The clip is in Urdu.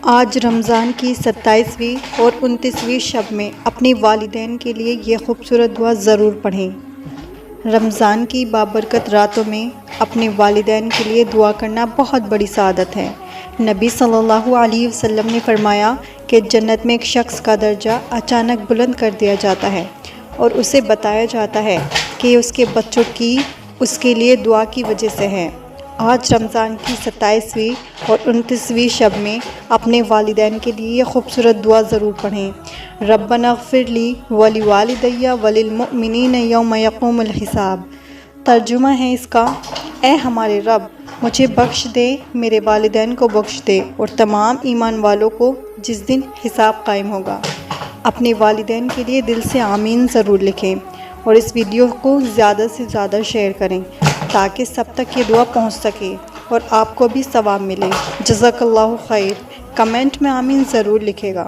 آج رمضان کی 27ویں اور 29ویں شب میں اپنے والدین کے لیے یہ خوبصورت دعا ضرور پڑھیں۔ رمضان کی بابرکت راتوں میں اپنے والدین کے لیے دعا کرنا بہت بڑی سعادت ہے۔ نبی صلی اللہ علیہ وسلم نے فرمایا کہ جنت میں ایک شخص کا درجہ اچانک بلند کر دیا جاتا ہے اور اسے بتایا جاتا ہے کہ اس کے بچوں کی اس کے لیے دعا کی وجہ سے ہے۔ آج رمضان کی 27ویں اور 29ویں شب میں اپنے والدین کے لیے یہ خوبصورت دعا ضرور پڑھیں۔ ربنا اغفر لی ولوالدی وللمؤمنین یوم یقوم الحساب۔ ترجمہ ہے اس کا، اے ہمارے رب، مجھے بخش دے، میرے والدین کو بخش دے اور تمام ایمان والوں کو جس دن حساب قائم ہوگا۔ اپنے والدین کے لیے دل سے آمین ضرور لکھیں اور اس ویڈیو کو زیادہ سے زیادہ شیئر کریں تاکہ سب تک یہ دعا پہنچ سکے اور آپ کو بھی ثواب ملے۔ جزاک اللہ خیر۔ کمنٹ میں آمین ضرور لکھے گا۔